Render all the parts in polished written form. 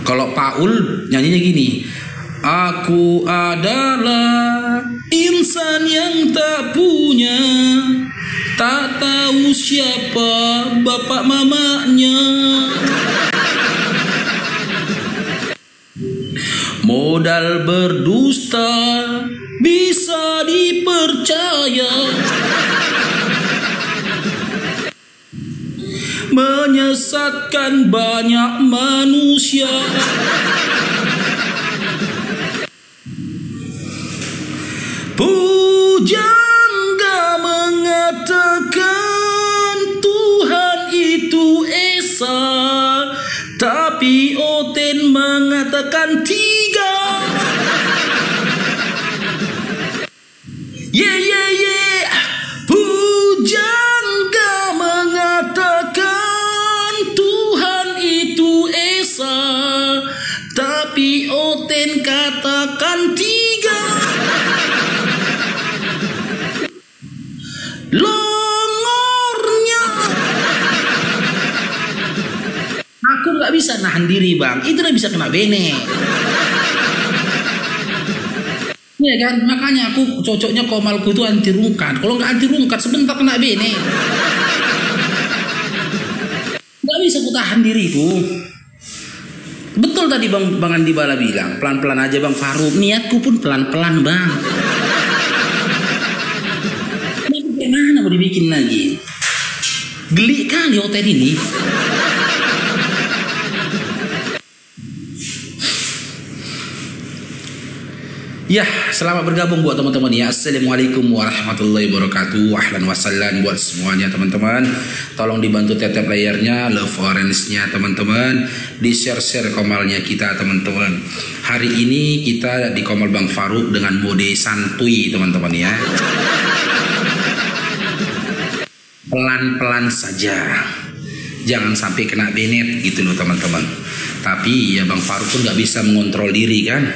Kalau Paul nyanyinya gini, aku adalah insan yang tak punya, tak tahu siapa bapak mamanya. Modal berdusta bisa dipercaya, menyesatkan banyak manusia. Pujangga mengatakan Tuhan itu esa, tapi Oten mengatakan tiga. Pujangga mengatakan Tuhan itu esa, tapi Oten katakan tiga. Longornya aku nggak bisa nahan diri bang, itu udah bisa kena bene. Ya kan, makanya aku cocoknya komalku itu anti rungkat. Kalau nggak anti rungkat sebentar kena bene. Nggak bisa ku tahan diriku. Betul tadi bang Andi Bala bilang, pelan-pelan aja bang Faruk. Niatku pun pelan-pelan bang. Gimana mau dibikin lagi? Geli kali hotel ini. Ya, selamat bergabung buat teman-teman ya. Assalamualaikum warahmatullahi wabarakatuh. Ahlan wasallam buat semuanya teman-teman. Tolong dibantu tap-tap layarnya, love orange-nya teman-teman, di-share komalnya kita teman-teman. Hari ini kita di komal Bang Faruk dengan mode santuy teman-teman ya. Pelan-pelan saja, jangan sampai kena benet gitu loh teman-teman. Tapi ya Bang Faruk pun nggak bisa mengontrol diri kan.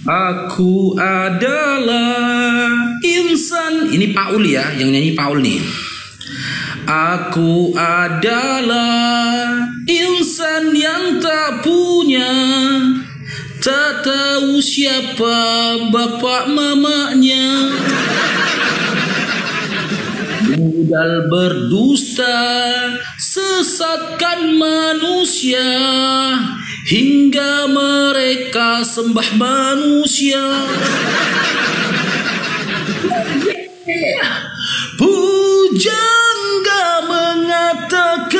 Aku adalah insan, ini Paul ya, yang nyanyi Paul nih. Aku adalah insan yang tak punya, tak tahu siapa bapak mamanya. Modal berdusta, sesatkan manusia, hingga mereka sembah manusia. Pujangga mengatakan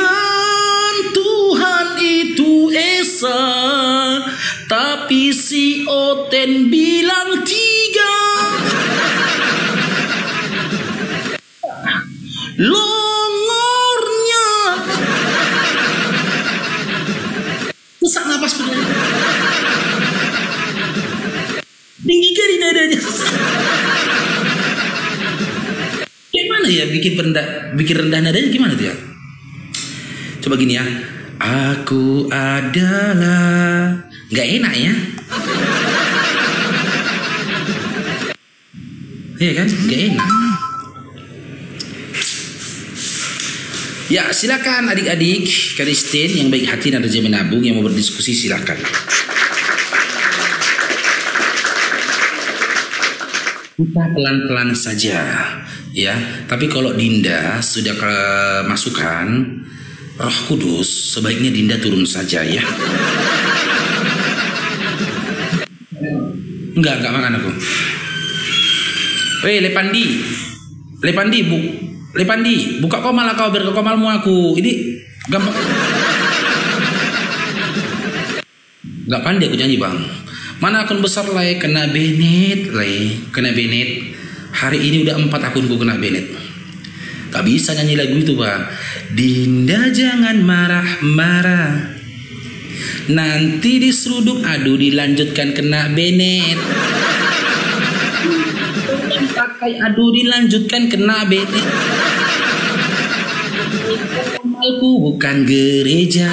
Tuhan itu esa, tapi si Oten bilang tiga. Longornya sesak napas benar. Tinggi kali nadanya. Gimana ya bikin rendah nadanya gimana tuh ya? Coba gini ya. Aku adalah, nggak enak ya? Iya kan? Nggak enak. Ya silakan adik-adik Kristen yang baik hati dan rajin menabung, yang mau berdiskusi silakan. Kita pelan-pelan saja ya. Tapi kalau Dinda sudah kemasukan Roh Kudus, sebaiknya Dinda turun saja ya. Enggak makan aku. Weh Lepandi, buka komal kau biar ke komalmu aku. Ini gampang. Gak pandai aku nyanyi bang. Mana akun besar lay kena benet. Hari ini udah 4 akunku kena benet. Gak bisa nyanyi lagu itu bang. Dinda jangan marah-marah, nanti diseruduk, aduh dilanjutkan kena benet. Pakai aduh dilanjutkan kena benet. Komalku bukan gereja.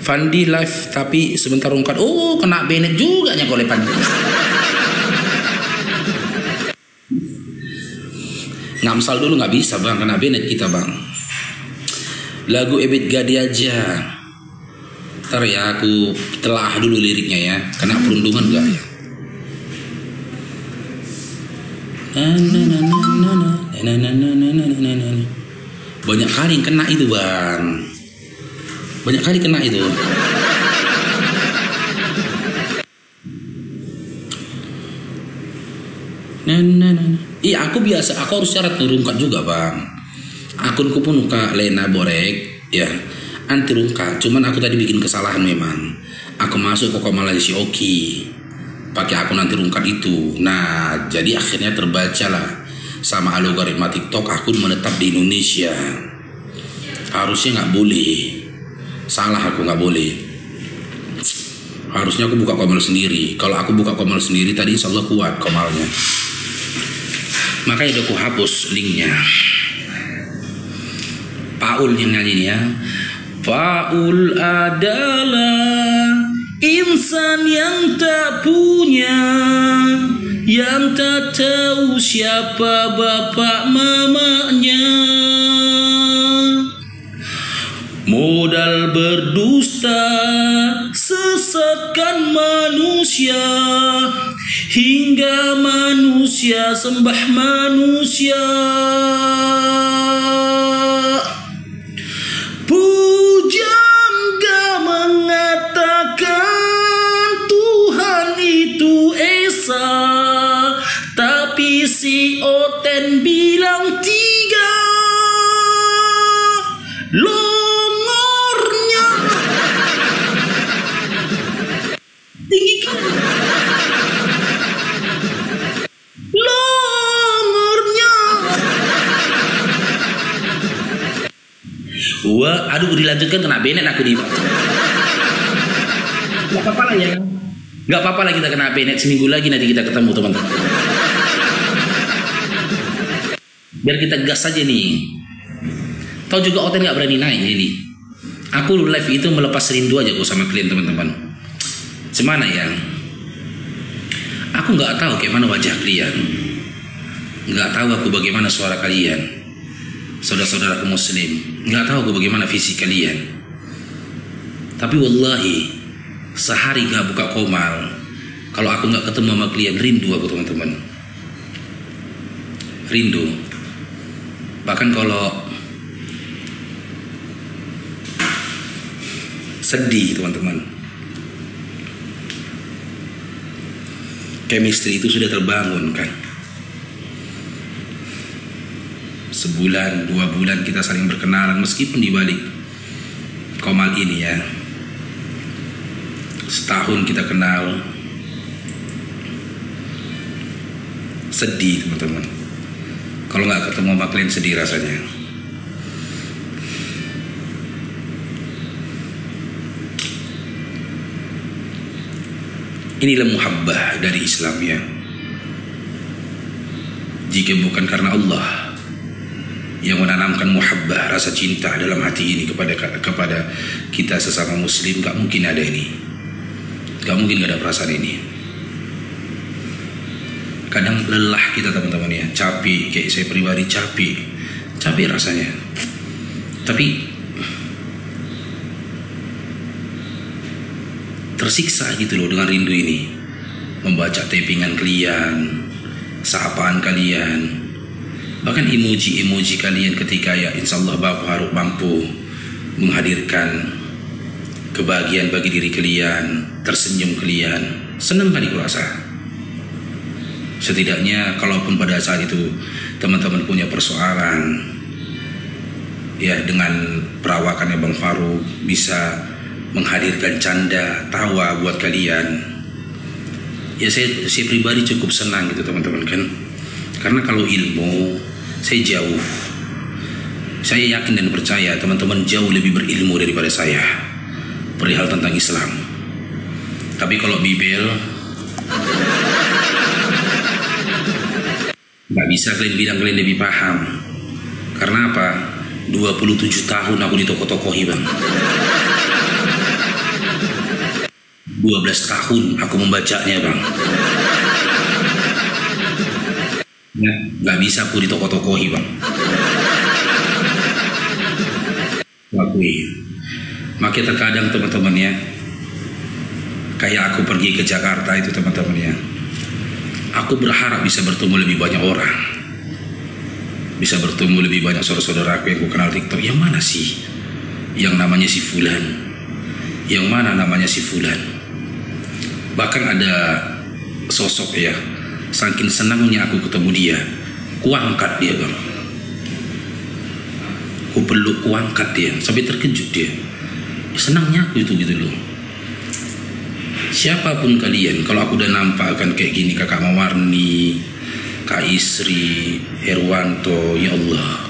Fandi live tapi sebentar ungkat. Oh kena benet juga nya oleh Fandi. Ngamsal dulu nggak bisa bang, kena benet kita bang. Lagu Ebit Gadi aja. Ntar ya aku telah dulu liriknya ya. Kena perundungan gak ya? Banyak kali kena itu bang. Banyak kali kena itu. Iya aku biasa, aku harus syarat ngerungkat juga bang. Akunku pun muka Lena Borek ya, anti rungkat. Cuman aku tadi bikin kesalahan memang. Aku masuk ke Komal si Oki pakai akun anti rungkat itu. Nah jadi akhirnya terbaca lah sama algoritma TikTok akun menetap di Indonesia. Harusnya nggak boleh. Salah aku nggak boleh. Harusnya aku buka Komal sendiri. Kalau aku buka Komal sendiri tadi insya Allah kuat Komalnya. Makanya udah aku hapus linknya. Paul yang nyanyi ini ya. Paul adalah insan yang tak punya, yang tak tahu siapa bapak mamanya. Modal berdusta, sesatkan manusia, hingga manusia sembah manusia. Pujangga mengatakan Tuhan itu esa, tapi si Oten bilang tiga. Longornya tinggi kan? Longornya. Wah, aduh dilanjutkan kena benet aku di. Gak apa-apa lah ya. Gak apa-apa lah kita kena benet, seminggu lagi nanti kita ketemu teman-teman. Biar kita gas aja nih. Tahu juga Oten gak berani naik ini. Aku live itu melepas rindu aja kok sama kalian teman-teman. Cemana ya? Aku nggak tahu kayak mana wajah kalian. Nggak tahu aku bagaimana suara kalian. Saudara-saudaraku muslim. Nggak tahu aku bagaimana visi kalian. Tapi wallahi sehari gak buka Komal, kalau aku nggak ketemu sama kalian, rindu aku teman-teman. Rindu. Bahkan kalau sedih teman-teman. Chemistry itu sudah terbangun kan. Sebulan, 2 bulan kita saling berkenalan, meskipun di balik Komal ini ya. Setahun kita kenal. Sedih teman-teman. Kalau nggak ketemu sama kalian sedih rasanya. Inilah muhabbah dari Islam ya. Jika bukan karena Allah yang menanamkan muhabbah, rasa cinta dalam hati ini kepada kita sesama muslim, gak mungkin ada ini. Gak mungkin gak ada perasaan ini. Kadang lelah kita teman-teman ya, capek, kayak saya pribadi capek rasanya. Tapi tersiksa gitu loh dengan rindu ini. Membaca tappingan kalian, sapaan kalian, bahkan emoji-emoji kalian ketika ya insya Allah Bapak harus mampu menghadirkan kebahagiaan bagi diri kalian, tersenyum kalian. Senang kali kurasa. Setidaknya kalaupun pada saat itu teman-teman punya persoalan ya, dengan perawakannya Bang Farouk bisa menghadirkan canda, tawa buat kalian. Ya saya pribadi cukup senang gitu teman-teman kan. Karena kalau ilmu saya jauh. Saya yakin dan percaya teman-teman jauh lebih berilmu daripada saya perihal tentang Islam. Tapi kalau bibel nggak bisa kalian bilang kalian lebih paham. Karena apa? 27 tahun aku ditokoh-tokohi bang. 12 tahun aku membacanya bang. Ya, nggak bisa aku ditoko-tokohi bang. Akui. Makanya terkadang teman-teman ya, kayak aku pergi ke Jakarta itu teman-teman ya, aku berharap bisa bertemu lebih banyak orang, bisa bertemu lebih banyak saudara-saudaraku yang aku kenal TikTok. Yang mana sih yang namanya si Fulan, yang mana namanya si Fulan. Bahkan ada sosok ya, saking senangnya aku ketemu dia, kuangkat dia bang, ku peluk, kuangkat dia, sampai terkejut dia. Senangnya aku itu gitu loh. Siapapun kalian, kalau aku udah nampak kan kayak gini, Kakak Mawarni, Kak Isri, Herwanto, ya Allah,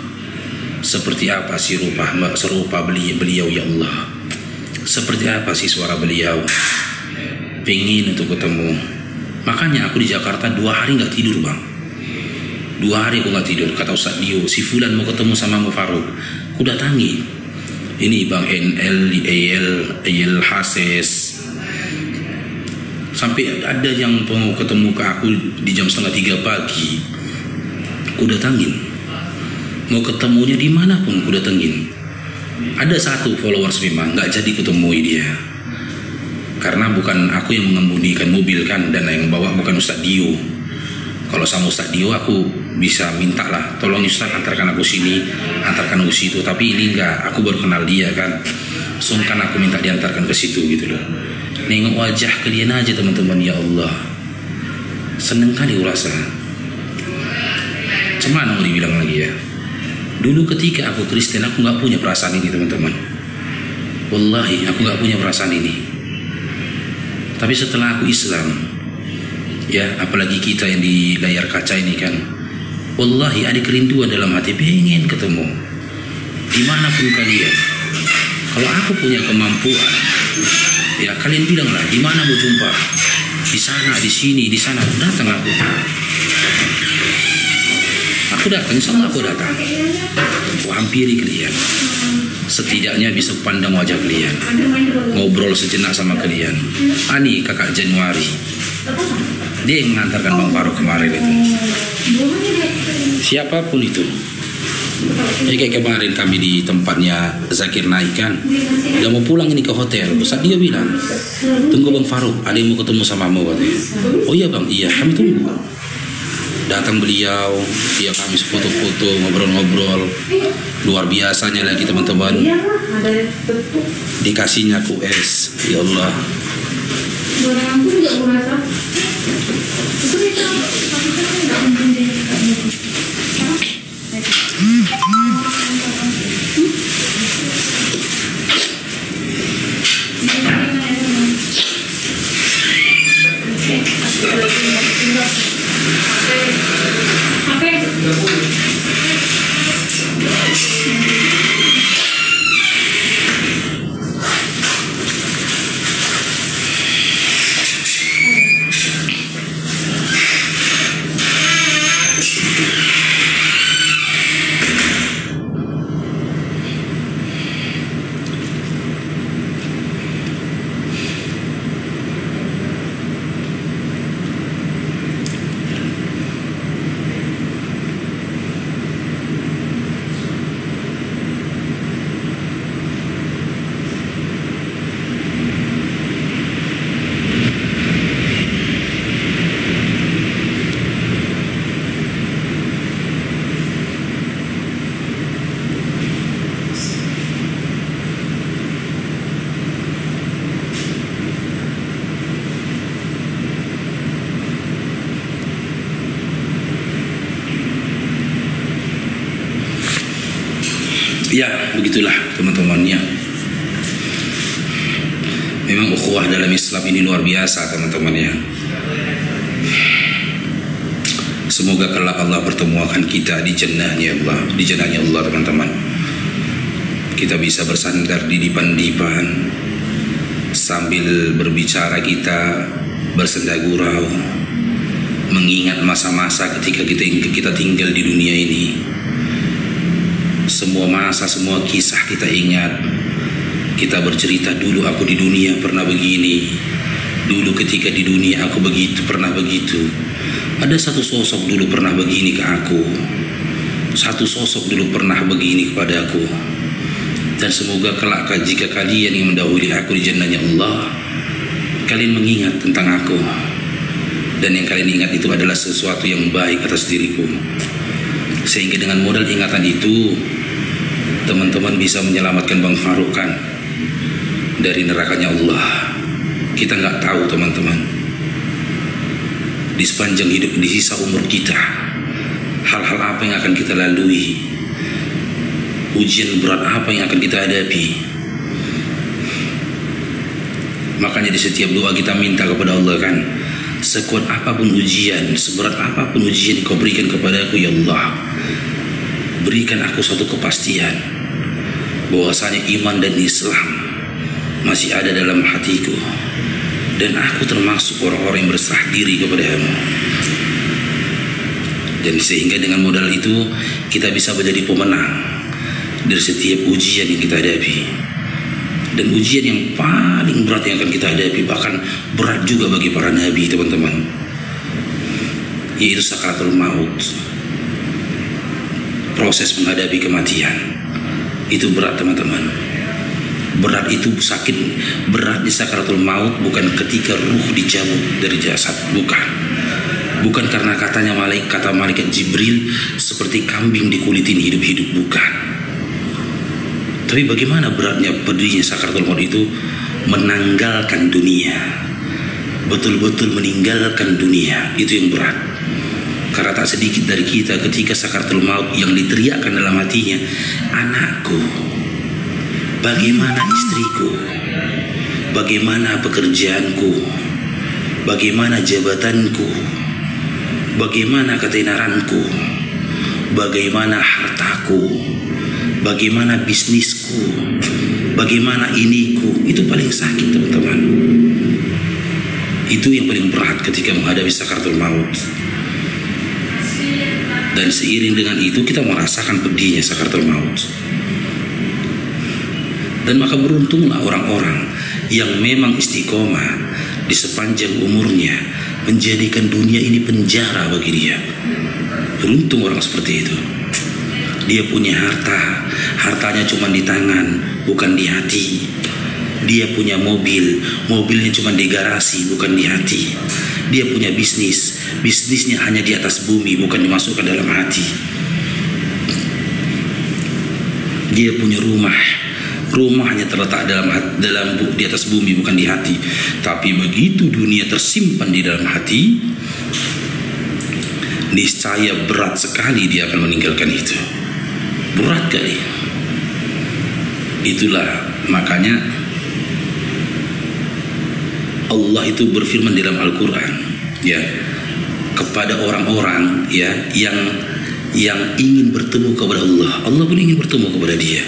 seperti apa sih serupa beliau ya Allah, seperti apa sih suara beliau, pengen untuk ketemu. Makanya aku di Jakarta 2 hari nggak tidur bang, 2 hari aku nggak tidur. Kata Ustadz Dio, si Fulan mau ketemu sama Mufaruk, aku datangi. Ini bang El Hases, sampai ada yang mau ketemu ke aku di jam 2:30 pagi, aku datangin. Mau ketemunya dimanapun aku datengin. Ada satu followers memang nggak jadi ketemui dia, karena bukan aku yang mengemudikan mobil kan, dan yang bawa bukan Ustadz Dio. Kalau sama Ustadz Dio aku bisa minta lah, tolong Ustadz antarkan aku sini, antarkan aku situ. Tapi ini enggak, aku baru kenal dia kan, sungkan aku minta diantarkan ke situ gitu loh. Nengok wajah kalian aja teman-teman, ya Allah, seneng kali rasa. Cuman mau dibilang lagi ya, dulu ketika aku Kristen aku nggak punya perasaan ini teman-teman. Wallahi aku nggak punya perasaan ini. Tapi setelah aku Islam, ya apalagi kita yang di layar kaca ini kan, wallahi ada kerinduan dalam hati, pengen ketemu dimanapun kalian. Kalau aku punya kemampuan, ya kalian bilanglah di mana mau jumpa, di sana, di sini, di sana, datang aku. Aku datang, sama aku datang. Aku hampiri kalian. Setidaknya bisa pandang wajah kalian, ngobrol sejenak sama kalian. Ani kakak Januari, dia yang mengantarkan Bang Faruk kemarin itu. Siapapun itu. Kayak kemarin kami di tempatnya Zakir Naik kan, udah mau pulang ini ke hotel, Ustadz dia bilang, tunggu Bang Faruk, ada yang mau ketemu sama kamu katanya. Oh iya bang, iya kami tunggu. Datang beliau, dia kami foto-foto, ngobrol-ngobrol, luar biasanya lagi teman-teman. Dikasihnya aku es, ya Allah. Ya, begitulah teman-temannya. Memang ukhuwah dalam Islam ini luar biasa teman-teman ya. Semoga kelak Allah pertemukan kita di jannahnya Allah, di jannahnya Allah teman-teman. Kita bisa bersandar di dipan-dipan sambil berbicara, kita bersenda gurau, mengingat masa-masa ketika kita tinggal di dunia ini. Semua masa, semua kisah kita ingat. Kita bercerita, dulu aku di dunia pernah begini, dulu ketika di dunia aku begitu, pernah begitu. Ada satu sosok dulu pernah begini ke aku. Satu sosok dulu pernah begini kepadaku. Dan semoga kelak jika kalian yang mendahului aku di jannahnya Allah, kalian mengingat tentang aku. Dan yang kalian ingat itu adalah sesuatu yang baik atas diriku. Sehingga dengan modal ingatan itu, teman-teman bisa menyelamatkan Bang Farouk kan dari nerakanya Allah. Kita nggak tahu teman-teman, di sepanjang hidup, di sisa umur kita, hal-hal apa yang akan kita lalui, ujian berat apa yang akan kita hadapi. Makanya di setiap doa kita minta kepada Allah kan, sekuat apapun ujian, seberat apapun ujian yang kau berikan kepadaku ya Allah, berikan aku suatu kepastian bahwasanya iman dan Islam masih ada dalam hatiku, dan aku termasuk orang-orang yang berserah diri kepadamu. Dan sehingga dengan modal itu kita bisa menjadi pemenang dari setiap ujian yang kita hadapi. Dan ujian yang paling berat yang akan kita hadapi, bahkan berat juga bagi para nabi teman-teman, yaitu sakaratul maut. Proses menghadapi kematian itu berat teman-teman. Berat itu sakit. Berat di sakaratul maut bukan ketika ruh dicabut dari jasad, bukan. Bukan karena kata malaikat Jibril seperti kambing dikulitin hidup-hidup, bukan. Tapi bagaimana beratnya pedihnya sakaratul maut itu, menanggalkan dunia, betul-betul meninggalkan dunia, itu yang berat. Karena tak sedikit dari kita ketika sakaratul maut yang diteriakkan dalam hatinya, anakku, bagaimana istriku, bagaimana pekerjaanku, bagaimana jabatanku, bagaimana ketenaranku, bagaimana hartaku, bagaimana bisnisku, bagaimana iniku. Itu paling sakit teman-teman. Itu yang paling berat ketika menghadapi sakaratul maut. Dan seiring dengan itu kita merasakan pedihnya sakaratul maut. Dan maka beruntunglah orang-orang yang memang istiqomah di sepanjang umurnya, menjadikan dunia ini penjara bagi dia. Beruntung orang seperti itu. Dia punya harta, hartanya cuma di tangan, bukan di hati. Dia punya mobil, mobilnya cuma di garasi, bukan di hati. Dia punya bisnis, bisnisnya hanya di atas bumi, bukan dimasukkan dalam hati. Dia punya rumah, rumahnya terletak di atas bumi, bukan di hati. Tapi begitu dunia tersimpan di dalam hati, niscaya berat sekali dia akan meninggalkan itu. Berat kali. Itulah makanya Allah itu berfirman dalam Al-Quran, ya, kepada orang-orang ya yang ingin bertemu kepada Allah. Allah pun ingin bertemu kepada dia.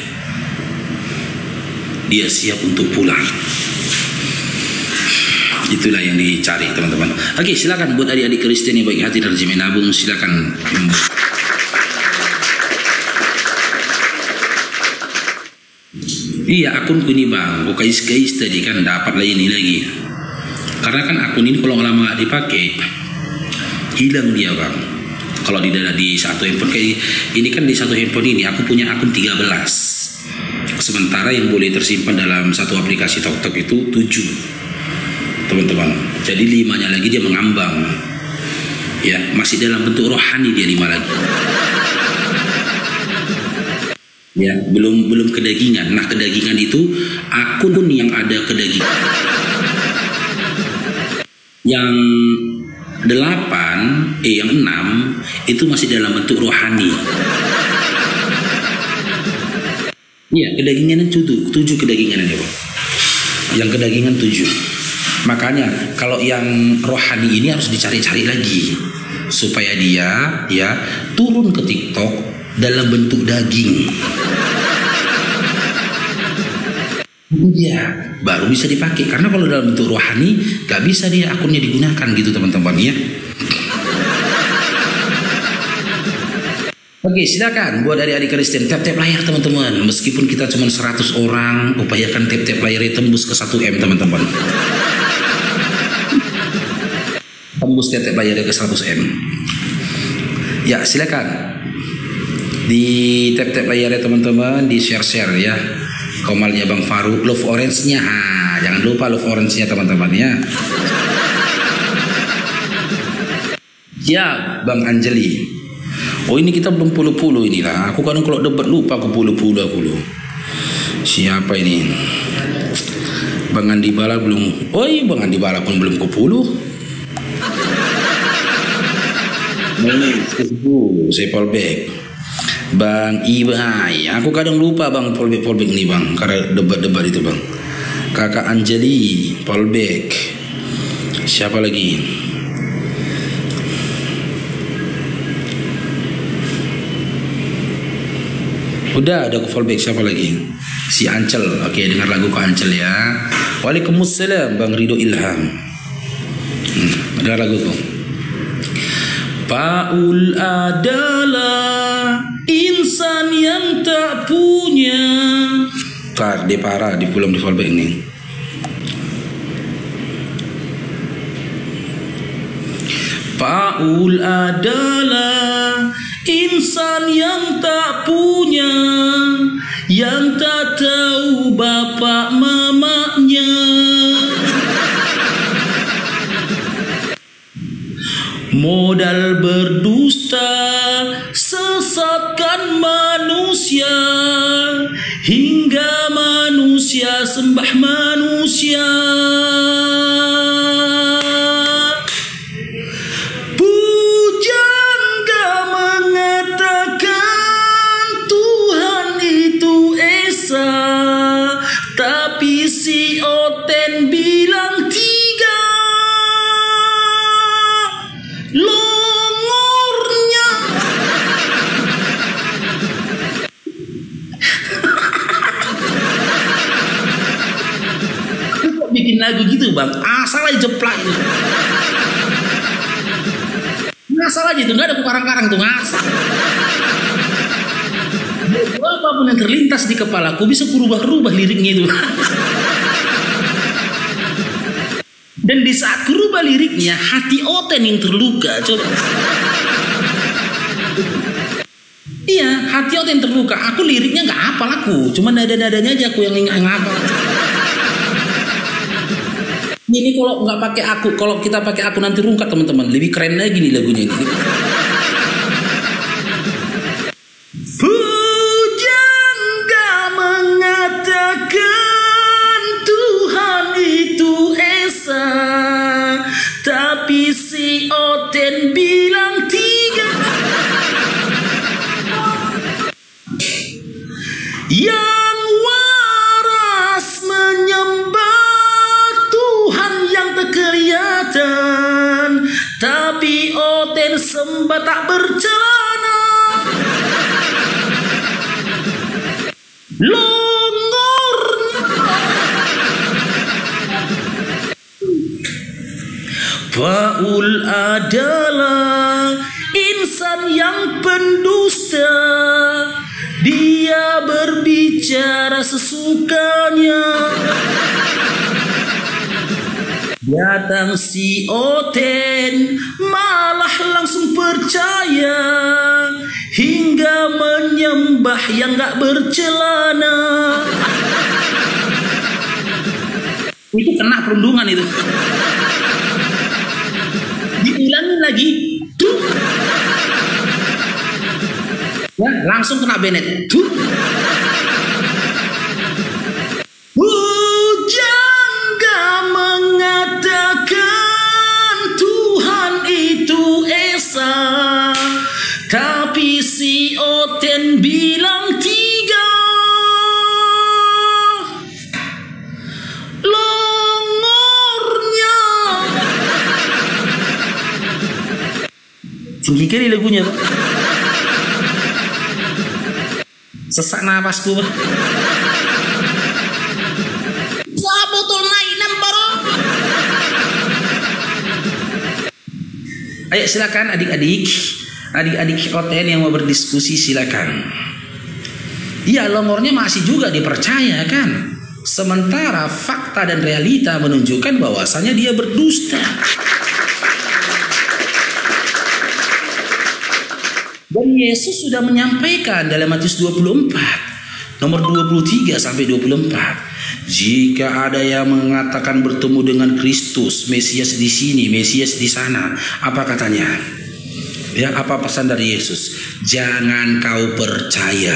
Dia siap untuk pulang. Itulah yang dicari teman-teman. Oke, silakan buat adik-adik Kristen yang baik hati dan rajin menabung, silakan. Iya, akunku ini bang, kais tadi kan dapat lah ini lagi. Karena kan akun ini kalau lama nggak dipakai, hilang dia bang. Kalau di satu handphone kayak ini kan, di satu handphone ini aku punya akun 13. Sementara yang boleh tersimpan dalam satu aplikasi TokTok itu 7 teman-teman. Jadi 5-nya lagi dia mengambang, ya, masih dalam bentuk rohani dia 5 lagi. Ya, belum kedagingan. Nah, kedagingan itu akun yang ada kedagingan. Yang 6 itu masih dalam bentuk rohani. Iya, kedagingan 7 kedagingan ya, Bang. Yang kedagingan 7. Makanya kalau yang rohani ini harus dicari-cari lagi supaya dia ya turun ke TikTok dalam bentuk daging. Iya, baru bisa dipakai. Karena kalau dalam bentuk rohani gak bisa dia akunnya digunakan gitu teman-teman ya. Oke, silakan buat adik-adik Kristen tap-tap layar teman-teman. Meskipun kita cuma 100 orang, upayakan tap-tap layarnya tembus ke 1M teman-teman. tembus tetep layar ke 100M. Ya silakan di tap-tap layarnya teman-teman, di share-share ya komalnya Bang Faru, love orange-nya. Jangan lupa love orange-nya teman-teman ya. Ya Bang Anjeli. Oh ini kita belum puluh-puluh inilah. Aku kadang kalau debat lupa aku puluh-puluh aku loh. Siapa ini? Bang Andi Bala belum. Oh iya Bang Andi Bala pun belum ke puluh. Saya fallback. Bang Ibai, aku kadang lupa Bang fallback nih Bang, karena debat-debat itu Bang. Kakak Anjeli fallback. Siapa lagi? Udah ada aku fallback. Siapa lagi? Si Ancel. Oke, dengar lagu ke Ancel ya. Waalaikumsalam Bang Ridho Ilham. Dengar lagu tuh. Paul adalah insan yang tak punya. Tar, dia parah di belum di fallback nih. Paul adalah insan yang tak punya, yang tak tahu bapak mamanya. Modal berdusta sesatkan manusia, hingga manusia sembah manusia. Pujangga mengatakan Tuhan itu esa, tapi si Oten bilang tiga. Longornya kok bikin lagu gitu Bang? Asal aja jeplak itu. Ngasal aja itu, nggak ada karang-karang tuh, ngasal. Apapun yang terlintas di kepalaku bisa kurubah-rubah liriknya itu. Dan di saat kurubah liriknya, hati Oten yang terluka. Coba. Iya, hati Oten yang terluka. Aku liriknya nggak hafal aku, cuma nada-nadanya aja aku yang hafal. Ini kalau nggak pakai aku, kalau kita pakai aku nanti rungkat teman-teman. Lebih keren lagi nih lagunya ini. Pujangga mengatakan Tuhan itu esa, tapi si Oten bilang tiga. Yang waras menyembah Tuhan yang tak kelihatan, tapi Oten sembah tak bercelana. Longornya Paul adalah insan yang pendusta, dia berbicara sesukanya. Datang si Oten malah langsung percaya, hingga menyembah yang gak bercelana. Itu kena perundungan itu. Diulangin lagi tuh. Ya, langsung kena Bennett tuh. Pujangga mengatakan Tuhan itu esa, tapi si Oten bilang tiga. Longornya tinggi kali lagunya Pak. Sesak napasku Pak. Sabotol naik nemparo. Ayo silakan adik-adik Oten yang mau berdiskusi silakan. Iya, longornya masih juga dipercaya kan. Sementara fakta dan realita menunjukkan bahwasannya dia berdusta. Dan Yesus sudah menyampaikan dalam Matius 24 nomor 23 sampai 24. Jika ada yang mengatakan bertemu dengan Kristus, Mesias di sini, Mesias di sana, apa katanya? Ya, apa pesan dari Yesus? Jangan kau percaya.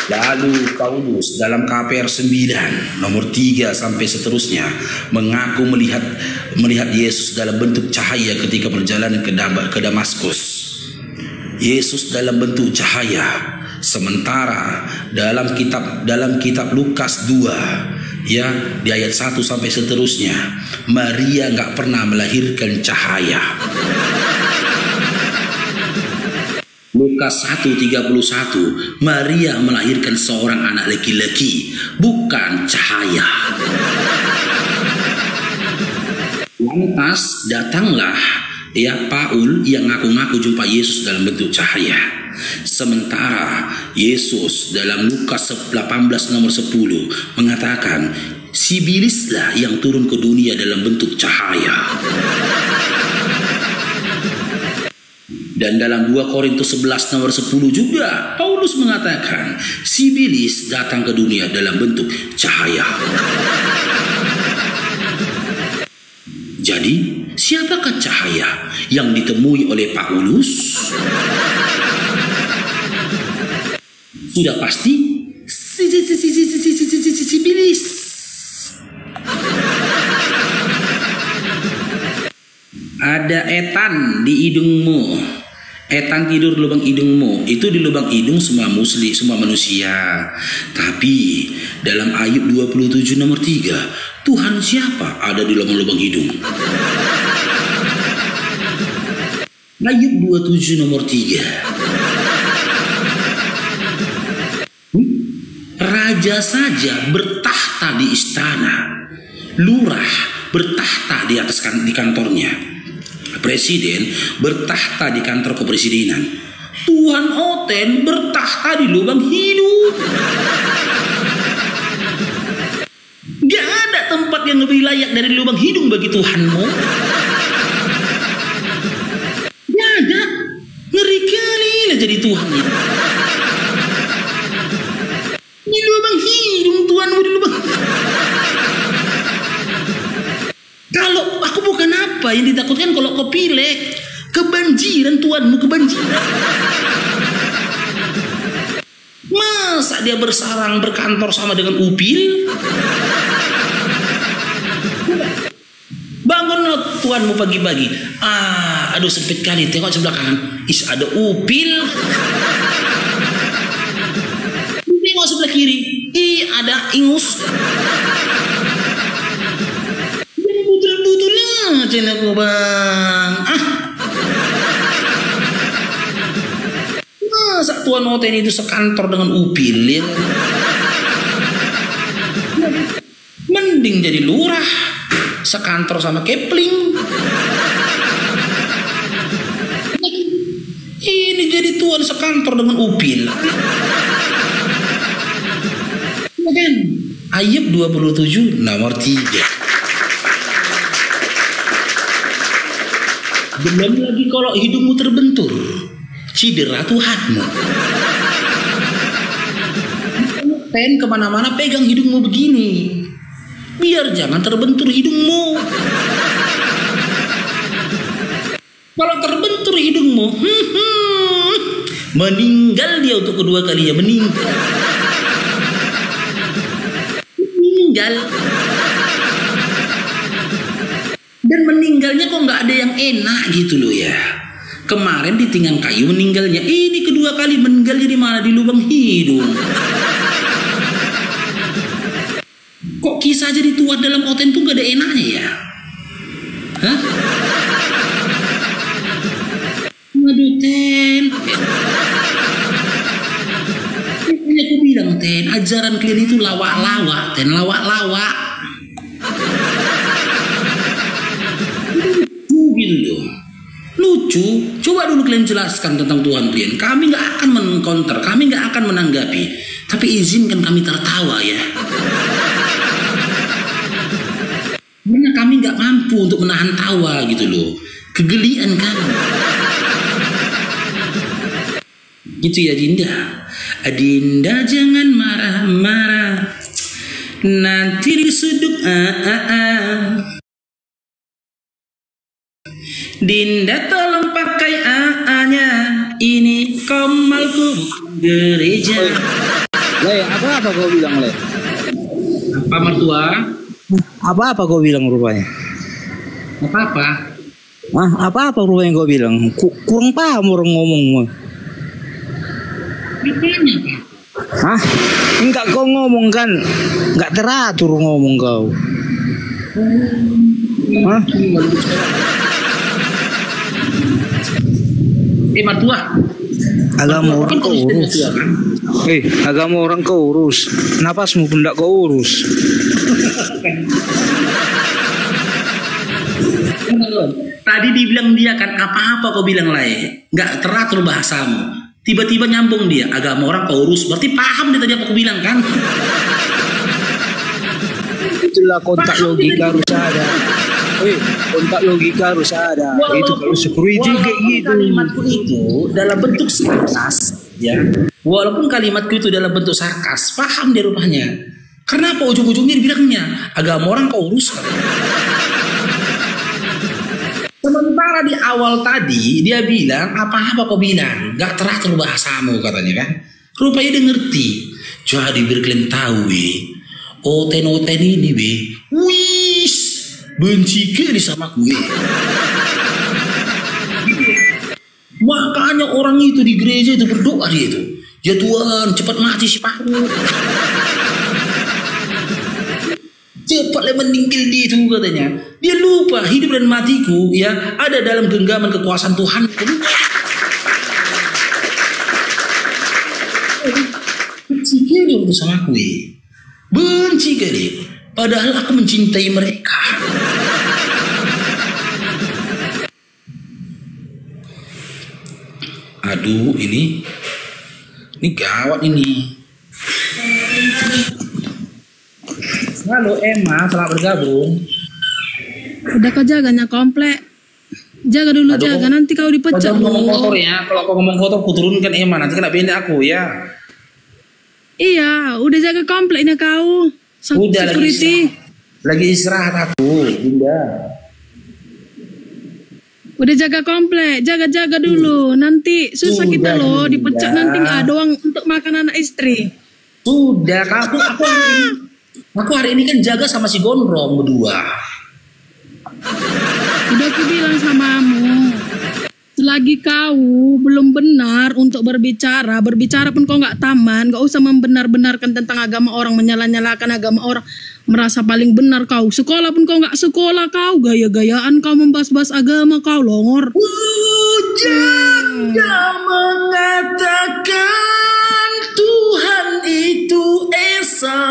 Lalu Paulus dalam KPR 9 nomor 3 sampai seterusnya mengaku melihat Yesus dalam bentuk cahaya ketika perjalanan ke Damaskus. Yesus dalam bentuk cahaya. Sementara dalam kitab Lukas 2 ya, di ayat 1 sampai seterusnya, Maria nggak pernah melahirkan cahaya. Lukas 1:31, Maria melahirkan seorang anak laki-laki, bukan cahaya. Lantas datanglah ya Paul yang ngaku-ngaku jumpa Yesus dalam bentuk cahaya. Sementara Yesus dalam Lukas 18 nomor 10 mengatakan, si Bilislah yang turun ke dunia dalam bentuk cahaya. Dan dalam 2 Korintus 11 nomor 10 juga Paulus mengatakan, si Bilis datang ke dunia dalam bentuk cahaya. Jadi, siapakah cahaya yang ditemui oleh Paulus? Sudah pasti si Bilis. Ada etan di hidungmu. Etan tidur di lubang hidungmu. Itu di lubang hidung semua muslim, semua manusia. Tapi dalam Ayub 27 nomor 3, Tuhan siapa ada di lubang-lubang hidung? Ayub 27 nomor 3. Raja saja bertahta di istana, lurah bertahta di kantornya, presiden bertahta di kantor kepresidenan, Tuhan Oten bertahta di lubang hidung. Gak ada tempat yang lebih layak dari lubang hidung bagi Tuhanmu. Gak ada. Ngeri kali lah jadi Tuhan itu. Di lubang hidung Tuhanmu, di lubang. Kalau aku bukan apa yang ditakutkan kalau kau pilek, kebanjiran Tuhanmu, kebanjiran. Masa dia bersarang berkantor sama dengan upil? Bangunlah Tuhanmu pagi-pagi. Aduh sempit kali, tengok sebelah kanan. Ada upil. Tengok sebelah kiri. Ada ingus. Butul-butul aja aku bang. Masa Tuan Oten itu sekantor dengan upil ya? Mending jadi lurah sekantor sama Kepling. Ini jadi tuan sekantor dengan upil. Kan Ayub 27 nomor 3. Belum lagi kalau hidungmu terbentur, cedera Tuhanmu. Pen kemana-mana pegang hidungmu begini, biar jangan terbentur hidungmu. Kalau terbentur hidungmu, meninggal dia untuk kedua kalinya, meninggal. Dan meninggalnya kok nggak ada yang enak gitu loh ya. Kemarin di Tinggang Kayu meninggalnya, ini kedua kali meninggalnya di mana? Di lubang hidung. Kok kisah jadi tua dalam Oten tuh gak ada enaknya ya? Hah? Aduh Ten, aku bilang Ten, ajaran kalian itu lawak-lawak Ten, lawak-lawak. Gitu loh. Lucu. Coba dulu kalian jelaskan tentang Tuhan kalian. Kami nggak akan men-counter, kami nggak akan menanggapi, tapi izinkan kami tertawa ya. Karena kami nggak mampu untuk menahan tawa gitu loh. Kegelian kan? Gitu ya Dinda. Dinda jangan marah-marah, nanti disuduk Dinda tolong pakai nya, ini komalku gereja. Le, apa kau bilang, Le? Apa mertua? Apa kau bilang rupanya? Apa-apa? Apa rupanya kau bilang? Kurang paham orang ngomong. Apanya, Pak? Hah? Enggak kau ngomong kan? Enggak teratur ngomong kau. Hah? Mertua. Agama orang kau urus. Agama orang kau urus. Napasmu pun enggak kau urus. Tadi dibilang dia kan apa-apa kau bilang lain, nggak teratur bahasamu. Tiba-tiba nyambung dia, agama orang kau urus, berarti paham dia tadi apa kau bilang kan? Itulah kontak logika harus ada. Kontak logika harus ada. Itu kalau security kayak gitu. Kalimatku itu dalam bentuk sarkas, ya. Walaupun kalimatku itu dalam bentuk sarkas, paham dia rupanya. Kenapa ujung-ujungnya dibilangnya agama orang kau urus? Sementara di awal tadi dia bilang apa-apa kau bilang, gak teratur bahasamu katanya kan. Rupanya dia ngerti. Jadi biar kalian tahu oten ini wis benci kali sama gue. Makanya orang itu di gereja itu berdoa dia itu, ya Tuhan cepat mati si Faruk, cepatlah meninggal dia itu katanya. Dia lupa hidup dan matiku ya ada dalam genggaman kekuasaan Tuhan. Benci kali untuk sama aku, benci kali. Padahal aku mencintai mereka. Aduh, ini gawat ini. Halo Emma, selamat bergabung. Udah kau jaganya komplek. Jaga dulu. Aduh, jaga nanti kau dipecat. Kau ngomong kotor ya. Kalau kau ngomong kotor, ku turunkan Emma. Nanti kena benda aku ya. Iya, udah jaga kompleknya kau. Udah security. Lagi istirahat aku, Dinda. Udah jaga komplek, jaga dulu. Nanti susah kita loh, dipecat nanti nggak ada uang untuk makan anak istri. Sudah, aku hari ini kan jaga sama si Gondrong berdua. Udah aku bilang samamu, selagi kau belum benar untuk berbicara pun kau nggak taman, nggak usah membenar-benarkan tentang agama orang, menyalah-nyalakan agama orang, merasa paling benar kau. Sekolah pun kau nggak sekolah, kau gaya-gayaan kau membahas-bahas agama kau longor. Jangan mengatakan Tuhan itu esa,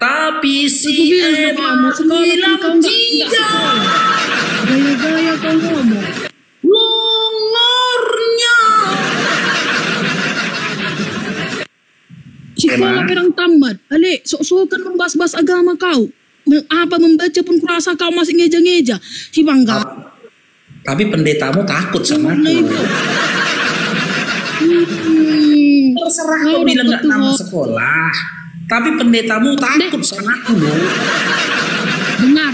tapi si Emma bilang tidak. Gaya-gaya kau ngomong. Longornya. Sekolah pirang tamat, alik sok-sokan membahas-bahas agama kau. Apa membaca pun kurasa kau masih ngeja-ngeja. Si bangga. Tapi pendetamu takut sama aku. Terserah kau bilang gak tamat sekolah. Tapi pendetamu takut sama aku loh. Dengar.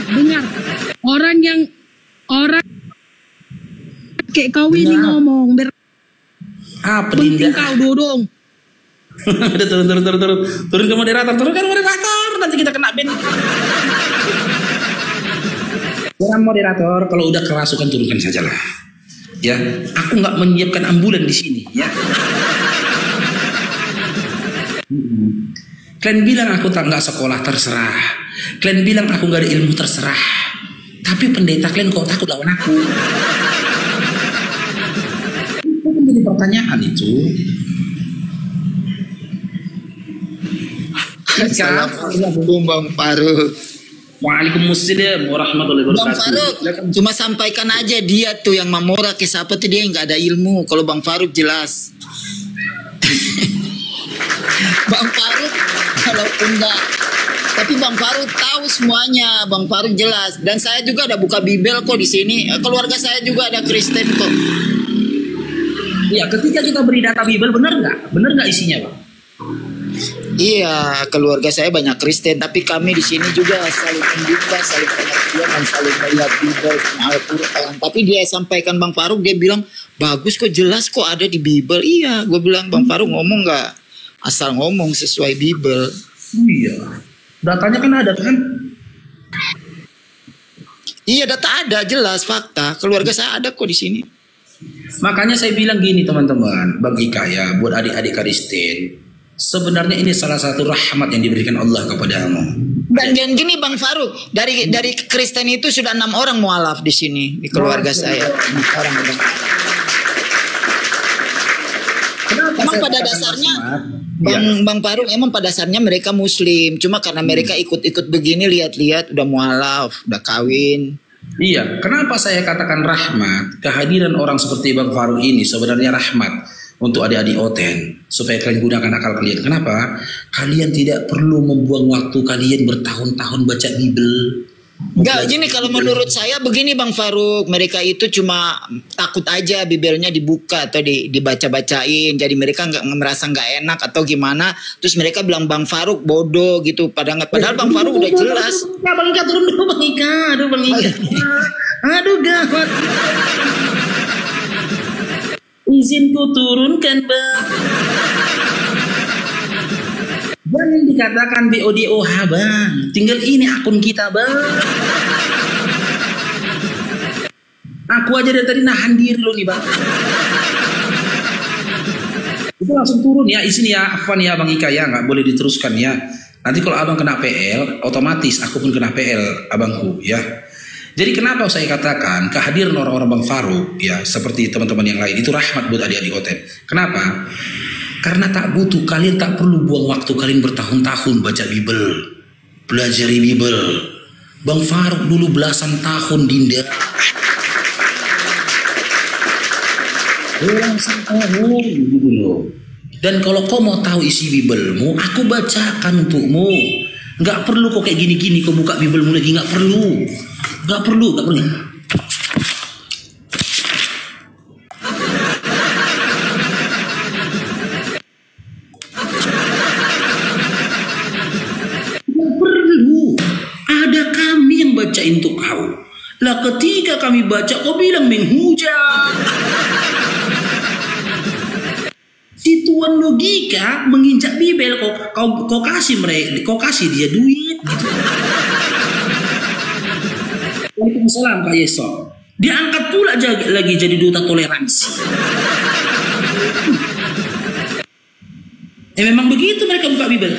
Orang kayak kau ini ngomong. Apa penting kau dodong. Udah turun ke moderator, nanti kita kena ban. Jangan moderator, kalau udah kerasukan turunkan sajalah. Ya, aku nggak menyiapkan ambulan di sini, ya. Kalian bilang aku tak nggak sekolah, terserah. Kalian bilang aku nggak ada ilmu, terserah. Tapi pendeta kalian kok takut lawan aku? Itu menjadi pertanyaan itu. Assalamualaikum Bang Faruk. Waalaikumsalam warahmatullahi wabarakatuh. Bang Faruk, cuma sampaikan aja dia tuh yang Mamora ke siapa tuh, dia nggak ada ilmu. Kalau Bang Faruk jelas. Bang Faruk, kalaupun nggak Tapi Bang Faruk tahu semuanya, Bang Faruk jelas. Dan saya juga ada buka Bible kok di sini. Keluarga saya juga ada Kristen kok. Iya, ketika kita beri data Bible, benar nggak? Benar nggak isinya, Bang? Iya, keluarga saya banyak Kristen, tapi kami di sini juga saling membuka, saling pengertian dan saling melihat Bible dan Al-Quran. Tapi dia sampaikan Bang Faruk, dia bilang bagus kok, jelas kok ada di Bible. Iya, gue bilang Bang Faruk ngomong nggak asal ngomong sesuai Bible. Iya, datanya kan ada kan? Iya, data ada, jelas fakta. Keluarga saya ada kok di sini. Makanya saya bilang gini teman-teman, Bang Ika ya, buat adik-adik Kristen, sebenarnya ini salah satu rahmat yang diberikan Allah kepadamu. Dan gini Bang Faruk, dari Kristen itu sudah 6 orang mualaf di sini di keluarga saya. Emang pada dasarnya Bang Faruk emang pada dasarnya mereka Muslim, cuma karena mereka ikut-ikut begini lihat-lihat udah mualaf, udah kawin. Iya, kenapa saya katakan rahmat? Kehadiran orang seperti Bang Faruk ini sebenarnya rahmat untuk adik-adik Oten, supaya kalian gunakan akal kalian. Kenapa? Kalian tidak perlu membuang waktu kalian bertahun-tahun baca Bible. Enggak, gini kalau menurut saya begini Bang Faruk, mereka itu cuma takut aja Bibelnya dibuka atau dibaca-bacain, jadi mereka nggak merasa nggak enak atau gimana, terus mereka bilang Bang Faruk bodoh gitu, padahal Bang Faruk udah jelas. Ya Bang Ika turun dulu Bang Ika, aduh Bang Ika, aduh gawat. Izinku turunkan Bang. Jangan dikatakan BODOH Bang, tinggal ini akun kita Bang. Aku aja dari tadi nahan diri lo nih Bang. Itu langsung turun ya, isini ya, Afwan ya Bang Ika ya, nggak boleh diteruskan ya. Nanti kalau abang kena PL, otomatis aku pun kena PL abangku ya. Jadi kenapa saya katakan kehadiran orang-orang Bang Faruk ya, seperti teman-teman yang lain itu rahmat buat adik-adik Oten. Kenapa? Karena tak butuh, kalian tak perlu buang waktu kalian bertahun-tahun baca Bible, pelajari Bible. Bang Faruk dulu belasan tahun Dinda. Belasan tahun gitu loh. Dan kalau kau mau tahu isi Biblemu, aku bacakan untukmu. Nggak perlu kok kayak gini-gini, kau buka Biblemu lagi, nggak perlu. Nggak perlu. Bacain untuk kau. Lah ketika kami baca kau bilang menghujat. Si tuan logika menginjak Bibel, kau kasih mereka, kau kasih dia duit gitu. Waalaikumsalam Kak Yeso. Dia angkat pula lagi jadi duta toleransi. Memang begitu mereka buka Bibel.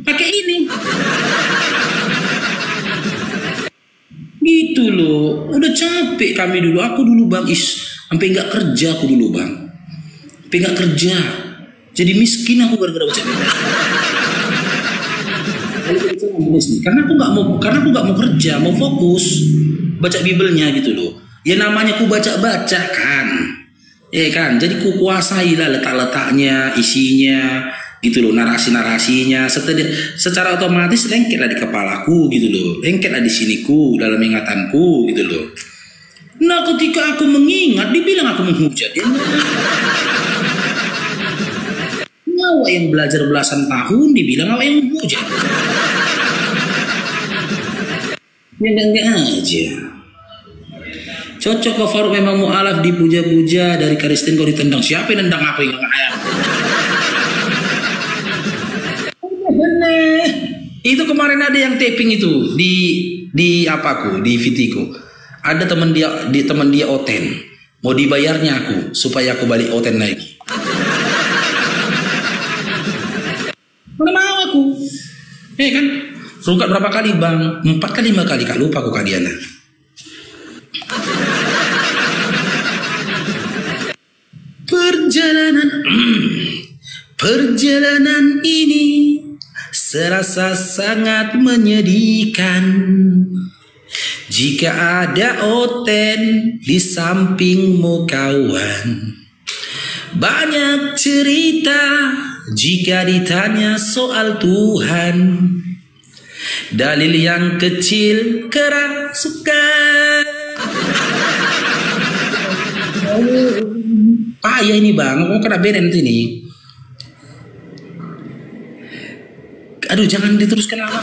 Pakai ini gitu loh. Udah capek kami dulu. Aku dulu Bang sampai nggak kerja aku dulu Bang. Sampai nggak kerja. Jadi miskin aku gara-gara baca Bible. Karena aku nggak mau kerja, mau fokus baca Bibelnya gitu loh. Ya namanya ku baca-baca kan. Ya kan. Jadi ku kuasai lah letak-letaknya, isinya gitu loh, narasi-narasinya secara otomatis lengket lah di kepalaku gitu loh, lengket lah di siniku, dalam ingatanku gitu loh. Nah ketika aku mengingat dibilang aku menghujat ya. Awak yang belajar belasan tahun dibilang awak yang menghujat. Ya enggak aja. Cocok kok Faruk memang mu'alaf dipuja-puja, dari Kristen kau ditendang. Siapa yang nendang aku yang enggak ayah? Bener. Itu kemarin ada yang taping itu di apaku, di Vitiku. Ada teman dia Oten. Mau dibayarnya aku supaya aku balik Oten lagi. Mana mau aku? Kan? Rukat berapa kali Bang? 4 kali 5 kali Kak, lupa aku Kak Diana. Perjalanan ini serasa sangat menyedihkan jika ada Oten di sampingmu kawan. Banyak cerita jika ditanya soal Tuhan. Dalil yang kecil kerasukan. Payah ini bang, mau kena band nanti nih. Aduh jangan diteruskan lama.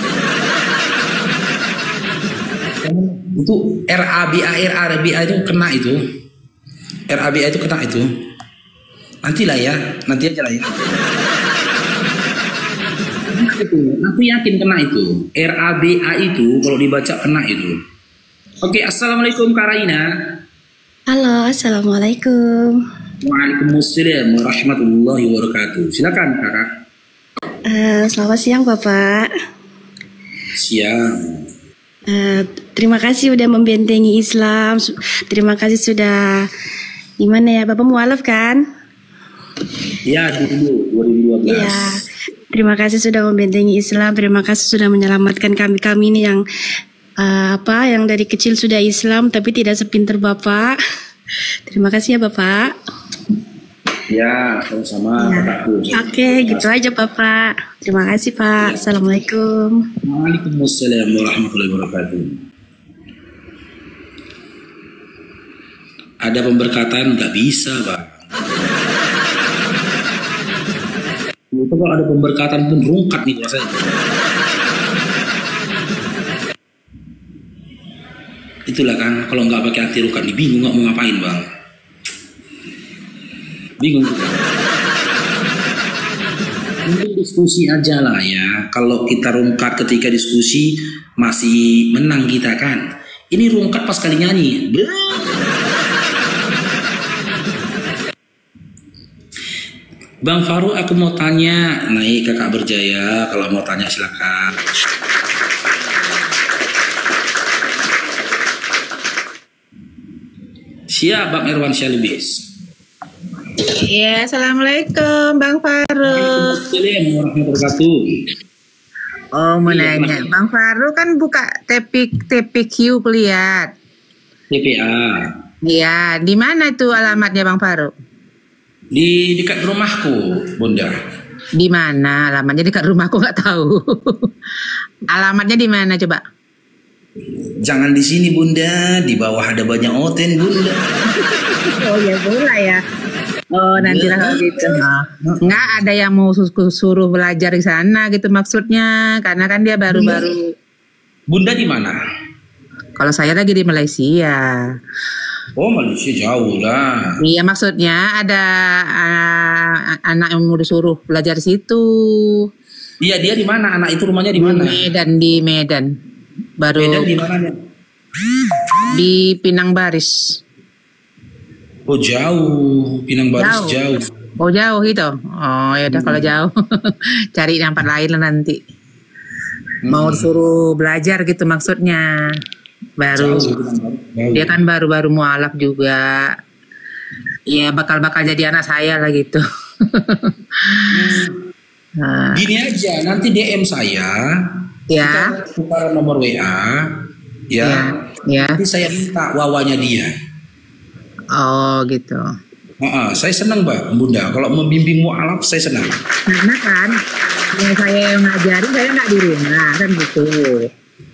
Itu RABA itu kena itu. RABA itu kena itu. Nantilah ya, nanti aja lah ya. Aku yakin kena itu. RABA itu kalau dibaca kena itu. Oke, assalamualaikum Kak Raina. Halo, assalamualaikum. Waalaikumsalam warahmatullahi wabarakatuh. Silakan kakak. Selamat siang Bapak. Siang. Terima kasih sudah membentengi Islam. Terima kasih sudah gimana ya, Bapak mualaf kan? Ya, dulu 2012. Ya, terima kasih sudah membentengi Islam. Terima kasih sudah menyelamatkan kami ini yang yang dari kecil sudah Islam tapi tidak sepinter Bapak. Terima kasih ya Bapak. Ya, sama-sama kakakku. Oke, gitu aja Bapak. Terima kasih Pak. Assalamualaikum. Waalaikumsalam warahmatullahi wabarakatuh. Ada pemberkatan nggak bisa, Pak. Itu kalau ada pemberkatan pun rungkat nih rasanya. Itulah kan, kalau nggak pakai hati rungkat, bingung nggak mau ngapain, Bang. Bingung juga. Mungkin diskusi aja lah ya. Kalau kita rungkat ketika diskusi masih menang kita kan. Ini rungkat pas kali nyanyi. Bang Faru, aku mau tanya. Naik kakak berjaya. Kalau mau tanya silakan. Siap Bang Irwan Syalubis. Ya, assalamualaikum Bang Faru. Assalamualaikum warahmatullahi wabarakatuh. Oh, mau nanya, Bang Faru kan buka TPQ kuliah. TPA. Iya, di mana tuh alamatnya Bang Faru? Di dekat rumahku, Bunda. Di mana alamatnya? Dekat rumahku nggak tahu. Alamatnya di mana coba? Jangan di sini Bunda, di bawah ada banyak hotel Bunda. Oh ya boleh ya. Oh nanti lah kalau gitu. Nggak ada yang mau suruh belajar di sana gitu maksudnya, karena kan dia baru-baru. Bunda di mana? Kalau saya lagi di Malaysia. Oh Malaysia jauh lah. Iya maksudnya ada anak yang mau disuruh belajar di situ. Iya dia di mana? Anak itu rumahnya di mana? Di Medan. Baru. Medan di mana? Di Pinang Baris. Oh jauh, Pinang Baris jauh. Oh jauh gitu. Oh ya udah kalau jauh cari tempat lain lah nanti. Mau suruh belajar gitu maksudnya. Baru Jauh. dia kan baru-baru mualaf juga. Ya bakal jadi anak saya lah gitu. Nah, Gini aja, nanti DM saya. ya. Kita tukar nomor WA. Ya. Nanti saya minta wawanya dia. Oh gitu. Saya senang Mbak Bunda. Kalau membimbing mualaf saya senang. Karena kan yang saya ngajarin saya nggak di rumah kan gitu.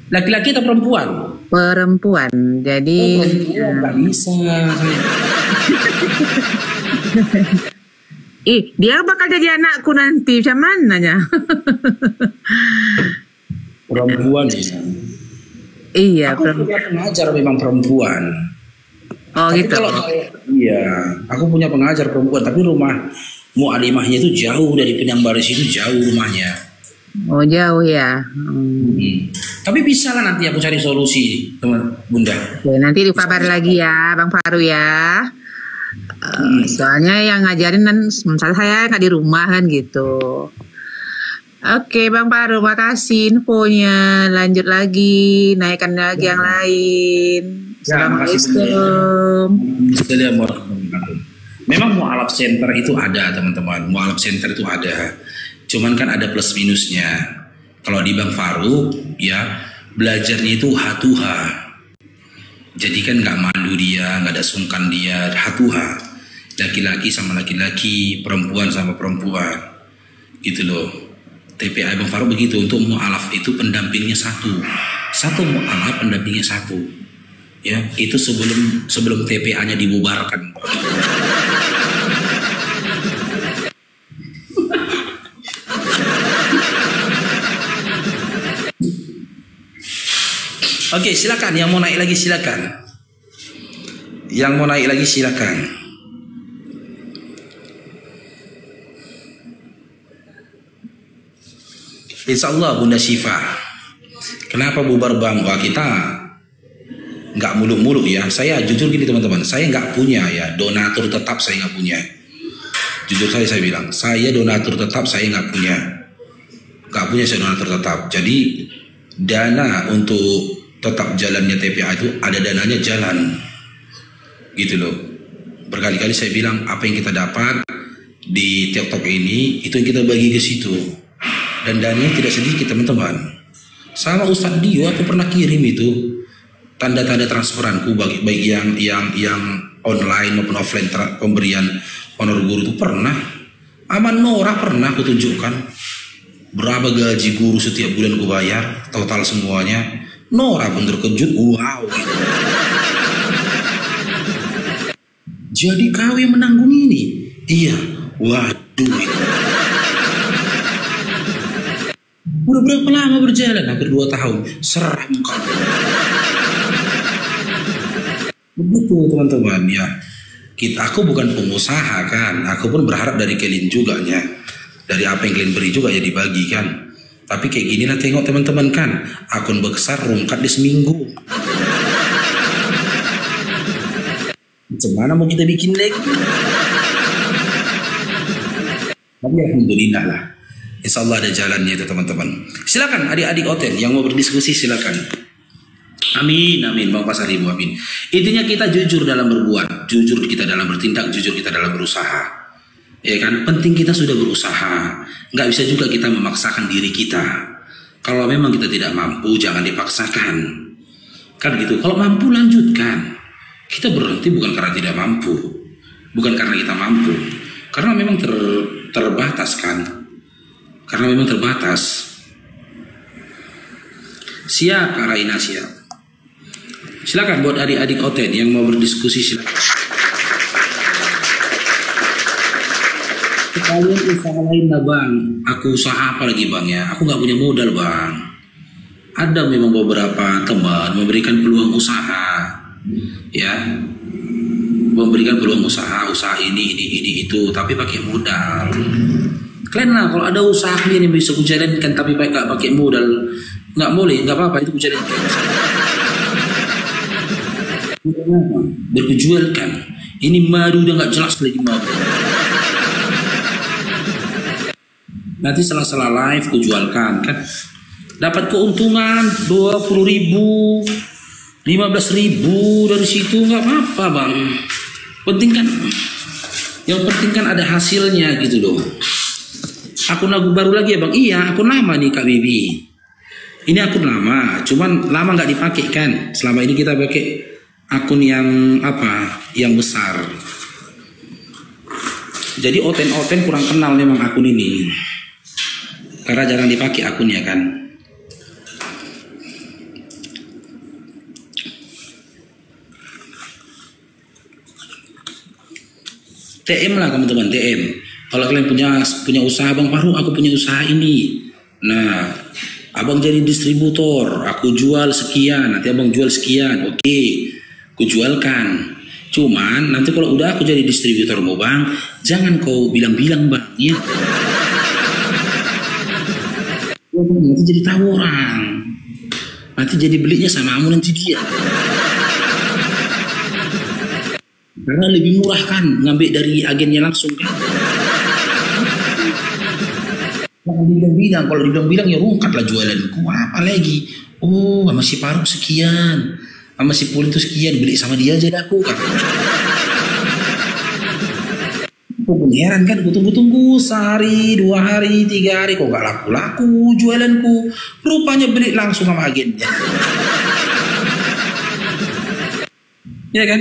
Laki-laki atau perempuan? Perempuan. Jadi Nggak bisa. dia bakal jadi anakku nanti. Macam mananya? Perempuan ya. Iya. Aku punya pengajar memang perempuan. Oh Tapi gitu. Aku punya pengajar perempuan. Tapi rumah mu'alimahnya itu jauh dari Pinang Baris, itu jauh rumahnya. Oh jauh ya. Tapi bisa lah nanti aku cari solusi, teman Bunda. Oke, nanti dikabar lagi ya, Bang Faru ya. Soalnya yang ngajarin kan, misalnya saya nggak di rumah kan gitu. Oke, Bang Faru, makasih infonya. Lanjut lagi, naikkan lagi yang lain. Assalamualaikum. Memang mu'alaf center itu ada teman-teman. Mu'alaf center itu ada. Cuman kan ada plus minusnya. Kalau di Bang Faru ya belajarnya itu hatuha. Jadi kan nggak malu dia, nggak ada sungkan dia, hatuha. laki-laki sama laki-laki, perempuan sama perempuan, gitu loh. TPA Bang Faruk begitu, untuk mu'alaf itu pendampingnya satu mu'alaf pendampingnya satu, ya itu sebelum TPA-nya dibubarkan. Oke, silakan yang mau naik lagi silakan. Yang mau naik lagi silakan. Insya Allah Bunda Syifa. Kenapa bubar Bang? Wah, kita nggak muluk-muluk ya. Saya jujur gini teman-teman, saya nggak punya ya donatur tetap, saya nggak punya. Jujur saya bilang, saya donatur tetap saya nggak punya saya donatur tetap. Jadi dana untuk tetap jalannya TPA itu ada dananya jalan, gitu loh. Berkali-kali saya bilang apa yang kita dapat di TikTok ini itu yang kita bagi ke situ. Dan dananya tidak sedikit teman-teman. Sama Ustadz Dio aku pernah kirim itu tanda-tanda transferanku baik yang online maupun offline pemberian honor guru itu pernah. Aman Nora pernah aku tunjukkan berapa gaji guru setiap bulan ku bayar total semuanya. Nora pun terkejut, wow. Jadi kau yang menanggung ini? Iya, waduh. Udah berapa lama berjalan? Hampir 2 tahun. Serah muka. Begitu teman-teman ya. Aku bukan pengusaha kan. Aku pun berharap dari kalian juga ya. Dari apa yang kalian beri juga ya dibagi kan. Tapi kayak gini lah tengok teman-teman kan. Akun besar rungkat di seminggu. Macam mana mau kita bikin lagi? Tapi alhamdulillah lah. Insya Allah ada jalannya itu teman-teman. Silakan adik-adik Oten yang mau berdiskusi silakan. Amin, amin Bang Pasar Ibu, amin. Intinya kita jujur dalam berbuat, jujur kita dalam bertindak, jujur kita dalam berusaha. Ya kan, penting kita sudah berusaha. Nggak bisa juga kita memaksakan diri kita. Kalau memang kita tidak mampu, jangan dipaksakan. Kan gitu. Kalau mampu lanjutkan. Kita berhenti bukan karena tidak mampu, bukan karena kita mampu, karena memang terbatas kan. Karena memang terbatas. Siap Kak Raina, siap. Silakan buat adik-adik Oten yang mau berdiskusi silakan. Kalian usaha lain lah Bang. Aku usaha apa lagi Bang ya? Aku nggak punya modal Bang. Ada memang beberapa teman memberikan peluang usaha, ya, memberikan peluang usaha ini itu, tapi pakai modal. Kalian lah kalau ada usaha yang bisa kujalankan tapi nggak pakai modal, nggak boleh, nggak apa-apa itu kujalankan. Berkejualkan. Ini madu udah nggak jelas lagi madu. Nanti setelah live kujualkan kan, dapat keuntungan 20.000, 15.000 dari situ nggak apa-apa Bang. Penting kan, yang penting kan ada hasilnya gitu loh. Akun lagu baru lagi ya Bang? Iya, akun lama nih Kak Bibi. Ini akun lama, cuman lama nggak dipakai kan. Selama ini kita pakai akun yang apa? Yang besar. Jadi Oten kurang kenal memang akun ini. Karena jarang dipakai akunnya kan. TM lah teman-teman, TM. Kalau kalian punya usaha Bang Faruk, aku punya usaha ini. Nah, abang jadi distributor, aku jual sekian, nanti abang jual sekian, oke, aku jualkan. Cuman nanti kalau udah aku jadi distributor mau Bang, jangan kau bilang-bilang Bang, ya. Nanti jadi tahu orang, nanti jadi belinya sama kamu nanti dia. Karena lebih murah kan, ngambil dari agennya langsung kan. Jangan dibilang-bilang, kalau dibilang-bilang ya rungkat lah jualanku, apa lagi? Oh, sama si Faruk sekian, sama si Pul itu sekian, beli sama dia aja dah aku kan. Aku pun heran kan, aku tunggu-tunggu sehari, 2 hari, 3 hari, kok gak laku-laku jualanku. Rupanya beli langsung sama agennya. Ya kan?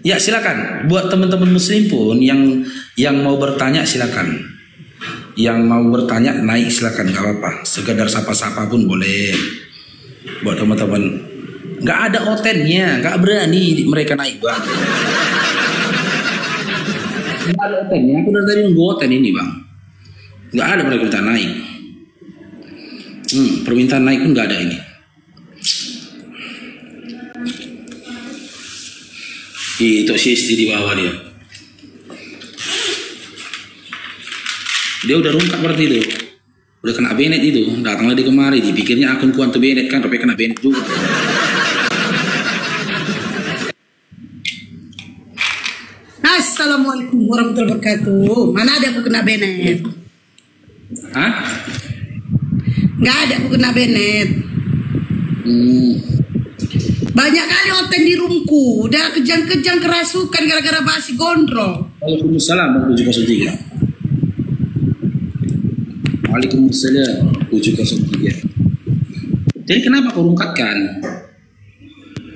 Ya silakan. Buat teman-teman muslim pun yang mau bertanya silakan. Yang mau bertanya naik silakan, nggak apa-apa. Sekedar sapa-sapa pun boleh. Buat teman-teman. Nggak ada otennya, nggak berani mereka naik bang. Nggak ada otennya. Aku dari tadi nunggu oten ini bang. Nggak ada mereka minta naik. Permintaan naik pun nggak ada ini. Itu Sisti di bawah dia. Dia udah rungkap berarti itu. Udah kena Bennett itu. Datang lagi kemari. Dipikirnya akun kuantu Bennett kan. Tapi kena Bennett juga. Assalamualaikum warahmatullahi wabarakatuh. Mana ada aku kena Bennett? Hah? Nggak ada aku kena Bennett. Banyak kali oten di rumku. Udah kejang-kejang kerasukan gara-gara basi gondrong. Waalaikumsalam 703. Waalaikumsalam 703. Jadi kenapa kau rungkatkan?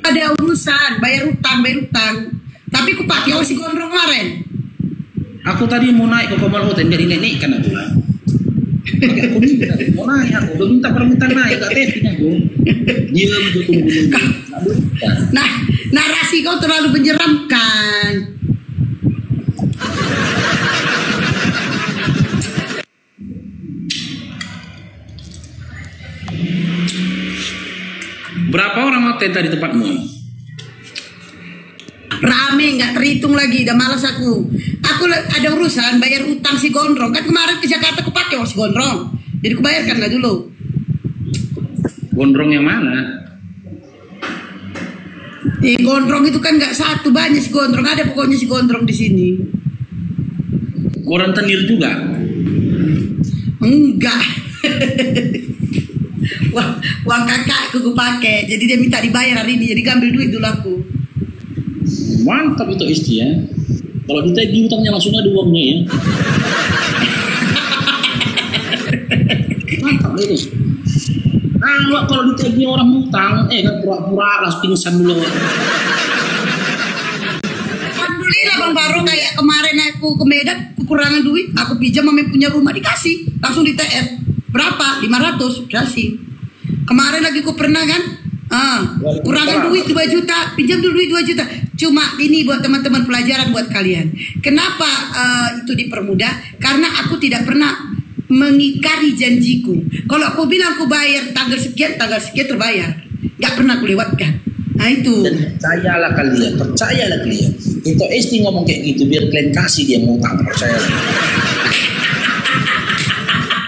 Ada urusan bayar utang. Tapi aku pakai si gondrong kemarin. Aku tadi mau naik ke Komal Hotel jadi nenek kan aku lah. Aku minta mau naik, aku udah minta permintaan naik gak testing aku. Dia betul tunggu. Nah, narasi kau terlalu menyeramkan. Berapa orang hotel tadi tempatmu? Rame nggak terhitung lagi, udah malas aku. Aku ada urusan bayar utang si gondrong. Kan kemarin ke Jakarta aku pakai si gondrong. Jadi aku bayarkan lah dulu. Gondrong yang mana? Gondrong itu kan nggak satu, banyak si gondrong. Ada pokoknya si gondrong di sini. Koran tenir juga? Enggak. Uang kakakku gue pakai. Jadi dia minta dibayar hari ini. Jadi ambil duit dulu aku. Mantap itu istri ya. Kalau ditagih utangnya langsung ada uangnya ya. Mantap itu. Nah, kalau ditagih orang utang, kan pura-pura langsung pingsan dulu. Alhamdulillah Bang Baru, kayak kemarin aku ke Medan kekurangan duit, aku pinjam mami punya rumah dikasih, langsung di TR. Berapa? 500 kasih. Kemarin lagi aku pernah kan, kurangan duit 2 juta, pinjam dulu duit 2 juta. Cuma ini buat teman-teman pelajaran buat kalian. Kenapa itu dipermudah? Karena aku tidak pernah mengingkari janjiku. Kalau aku bilang aku bayar tanggal sekian terbayar. Gak pernah aku lewatkan. Nah itu. Dan percayalah kalian. Itu istri ngomong kayak gitu biar kalian kasih dia ngutang, percayalah.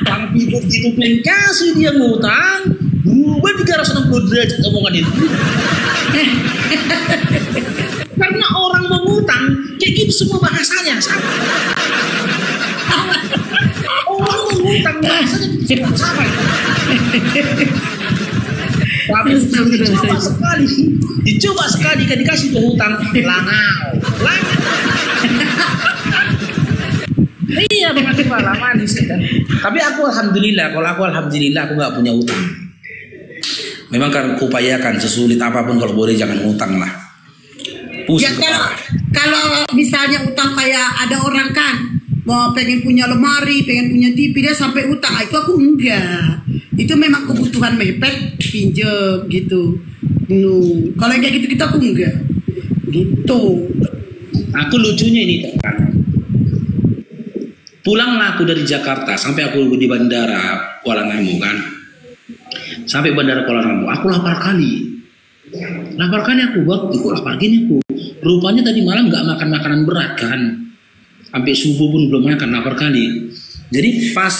Tapi begitu kalian kasih dia ngutang, berubah 360 derajat omongan itu. Karena orang mengutang kayak gitu semua bahasanya sama. Orang mengutang bahasanya sama. Tapi dicoba sekali kan dikasih ke hutang langau. Iya berarti pengalaman sih kan. Tapi aku alhamdulillah, aku nggak punya utang. Memang kan kupayakan sesulit apapun kalau boleh jangan utang lah. Ya kalau misalnya utang kayak ada orang kan mau pengen punya lemari, pengen punya TV, dia sampai utang, itu aku enggak. Itu memang kebutuhan mepet, pinjem gitu. Kalau kayak gitu kita aku enggak. Gitu. Aku lucunya ini kan. Pulanglah aku dari Jakarta sampai aku di bandara Kuala Namu kan. Sampai bandara Kuala Namu, aku lapar kali aku lapar gini aku. Rupanya tadi malam nggak makan makanan berat kan. Sampai subuh pun belum makan, lapar kali. Jadi pas